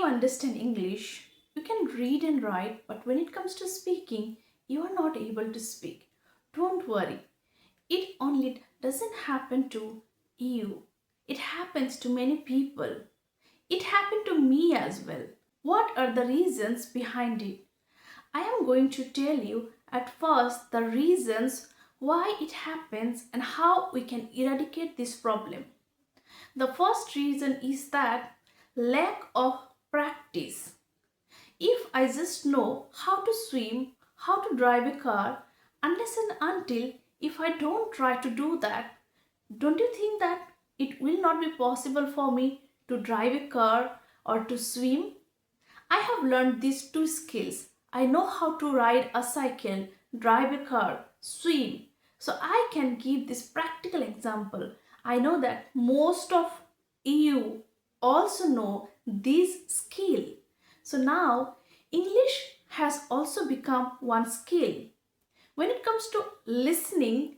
understand English, you can read and write, but when it comes to speaking, you are not able to speak. Don't worry. It only doesn't happen to you. It happens to many people. It happened to me as well. What are the reasons behind it? I am going to tell you at first the reasons why it happens and how we can eradicate this problem. The first reason is that lack of practice. If I just know how to swim, how to drive a car, unless and until if I don't try to do that, don't you think that it will not be possible for me to drive a car or to swim? I have learned these two skills. I know how to ride a cycle, drive a car, swim. So I can give this practical example. I know that most of you also know this skill. So now English has also become one skill. When it comes to listening,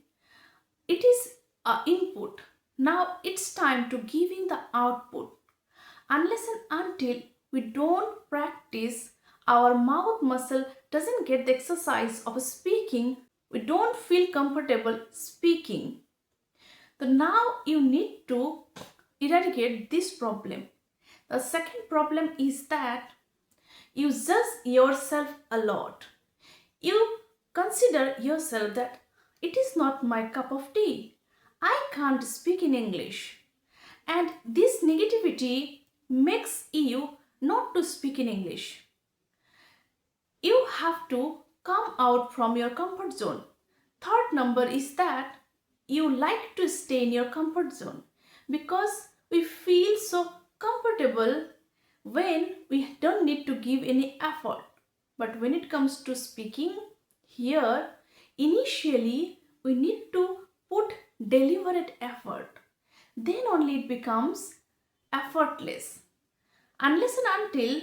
it is a input. Now it's time to giving the output. Unless and until we don't practice, our mouth muscle doesn't get the exercise of speaking, we don't feel comfortable speaking. So now you need to eradicate this problem. The second problem is that you judge yourself a lot. You consider yourself that it is not my cup of tea. I can't speak in English. And this negativity makes you not to speak in English. You have to come out from your comfort zone. Third number is that you like to stay in your comfort zone because we feel so comfortable when we don't need to give any effort. But when it comes to speaking, here initially we need to put deliberate effort. Then only it becomes effortless. Unless and until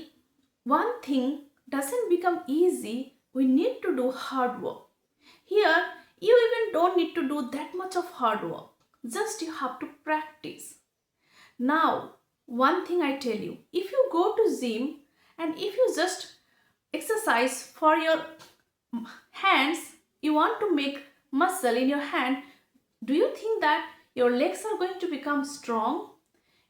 one thing doesn't become easy, we need to do hard work. Here, you even don't need to do that much of hard work. Just you have to practice. Now, one thing I tell you, if you go to gym and if you just exercise for your hands, you want to make muscle in your hand, do you think that your legs are going to become strong?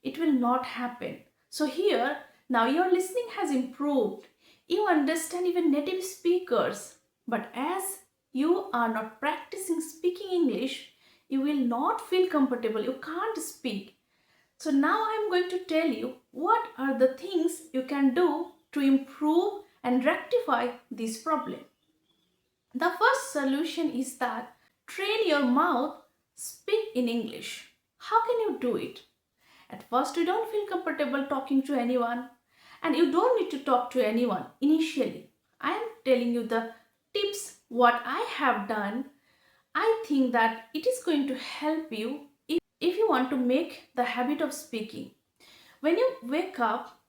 It will not happen. So here, now your listening has improved. You understand even native speakers. But as you are not practicing speaking English, you will not feel comfortable. You can't speak. So now I am going to tell you what are the things you can do to improve and rectify this problem. The first solution is that train your mouth, speak in English. How can you do it? At first, you don't feel comfortable talking to anyone, and you don't need to talk to anyone initially. I am telling you the tips what I have done. I think that it is going to help you if you want to make the habit of speaking. When you wake up,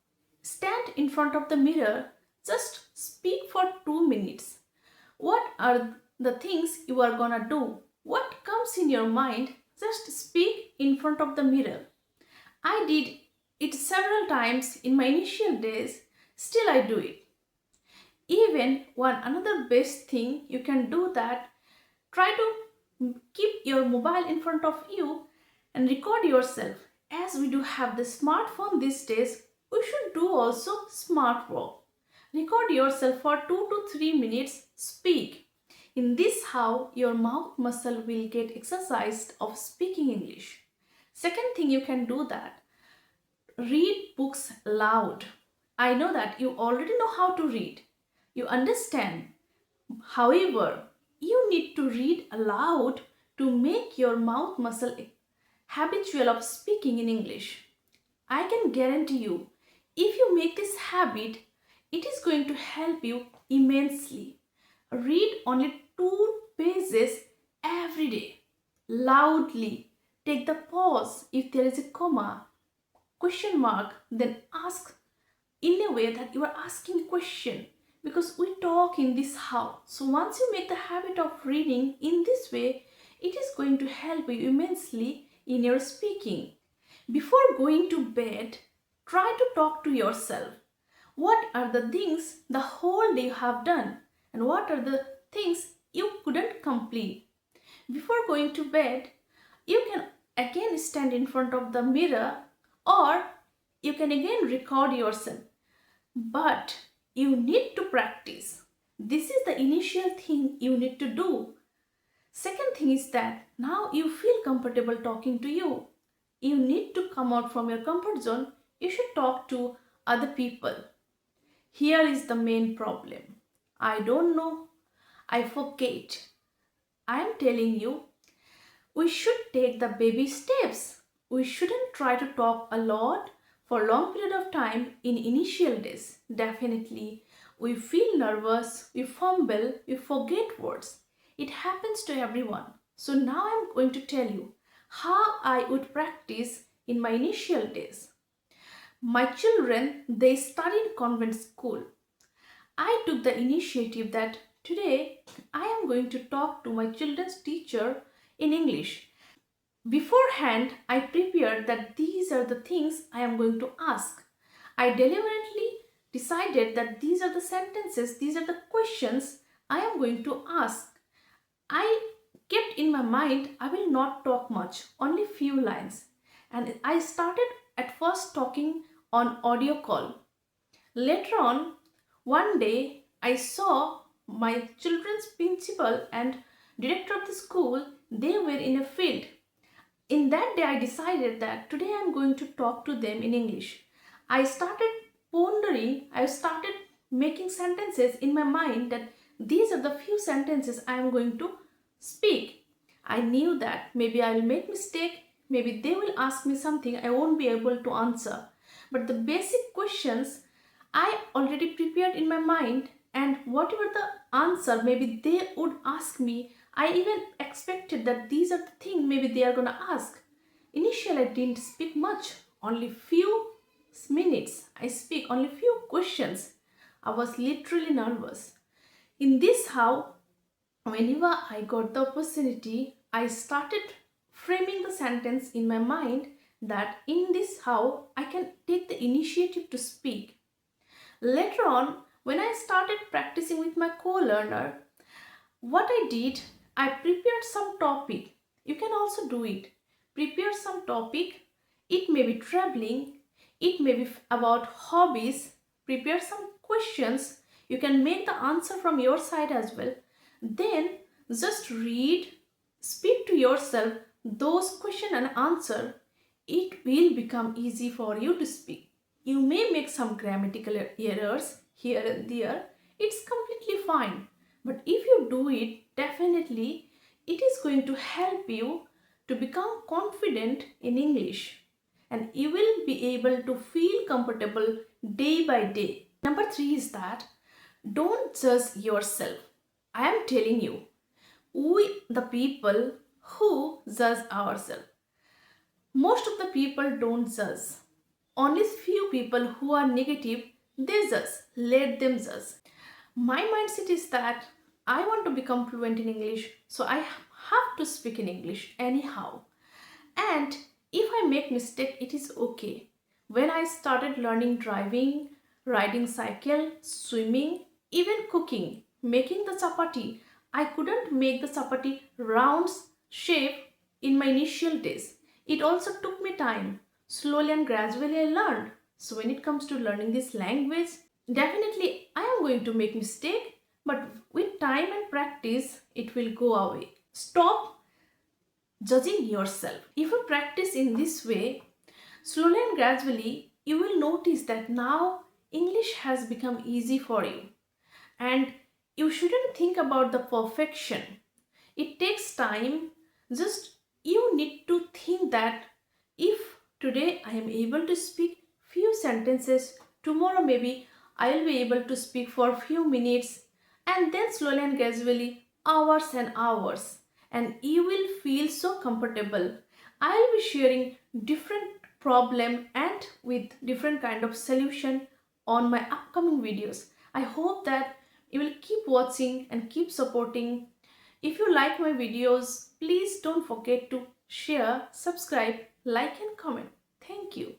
stand in front of the mirror, just speak for 2 minutes. What are the things you are gonna do? What comes in your mind? Just speak in front of the mirror. I did it several times in my initial days, still I do it. Even one another best thing you can do that, try to keep your mobile in front of you and record yourself. As we do have the smartphone these days, we should do also smart work. Record yourself for 2 to 3 minutes, speak. In this how your mouth muscle will get exercised of speaking English. Second thing you can do that, read books loud. I know that you already know how to read. You understand. However, you need to read aloud to make your mouth muscle habitual of speaking in English. I can guarantee you, if you make this habit, it is going to help you immensely. Read only 2 pages every day, loudly. Take the pause if there is a comma, question mark, then ask in a way that you are asking a question, because we talk in this house. So once you make the habit of reading in this way, it is going to help you immensely in your speaking. Before going to bed, try to talk to yourself. What are the things the whole day you have done? And what are the things you couldn't complete? Before going to bed, you can again stand in front of the mirror or you can again record yourself. But you need to practice. This is the initial thing you need to do. Second thing is that now you feel comfortable talking to you. You need to come out from your comfort zone. You should talk to other people. Here is the main problem. I don't know. I forget. I am telling you, we should take the baby steps. We shouldn't try to talk a lot for a long period of time in initial days. Definitely, we feel nervous, we fumble, we forget words. It happens to everyone. So now I'm going to tell you how I would practice in my initial days. My children, they study in convent school. I took the initiative that today I am going to talk to my children's teacher in English. Beforehand, I prepared that these are the things I am going to ask. I deliberately decided that these are the sentences, these are the questions I am going to ask. I kept in my mind I will not talk much, only few lines. And I started at first talking on audio call. Later on, one day I saw my children's principal and director of the school, they were in a field. In that day, I decided that today I am going to talk to them in English. I started pondering, I started making sentences in my mind that these are the few sentences I am going to speak. I knew that maybe I will make mistake, maybe they will ask me something I won't be able to answer. But the basic questions I already prepared in my mind, and whatever the answer maybe they would ask me, I even expected that these are the things maybe they are going to ask. Initially, I didn't speak much, only few minutes. I speak only few questions. I was literally nervous. In this how, whenever I got the opportunity, I started framing the sentence in my mind that in this how I can take the initiative to speak. Later on, when I started practicing with my co-learner, what I did, I prepared some topic. You can also do it. Prepare some topic. It may be traveling. It may be about hobbies. Prepare some questions. You can make the answer from your side as well. Then just read, speak to yourself those question and answer. It will become easy for you to speak. You may make some grammatical errors here and there. It's completely fine. But if you do it, definitely it is going to help you to become confident in English. And you will be able to feel comfortable day by day. Number 3 is that don't judge yourself. I am telling you, we the people who judge ourselves. Most of the people don't judge. Only few people who are negative, they judge. Let them judge. My mindset is that I want to become fluent in English, so I have to speak in English anyhow. And if I make mistake, it is okay. When I started learning driving, riding cycle, swimming, even cooking, making the chapati, I couldn't make the chapati round shape in my initial days. It also took me time. Slowly and gradually I learned. So when it comes to learning this language, definitely I am going to make mistake, but with time and practice, it will go away. Stop judging yourself. If you practice in this way, slowly and gradually, you will notice that now English has become easy for you. And you shouldn't think about the perfection. It takes time. Just you need to think that if today I am able to speak few sentences, tomorrow maybe I will be able to speak for few minutes, and then slowly and gradually hours and hours, and you will feel so comfortable. I will be sharing different problem and with different kind of solution on my upcoming videos. I hope that you will keep watching and keep supporting. If you like my videos, please don't forget to share, subscribe, like and comment. Thank you.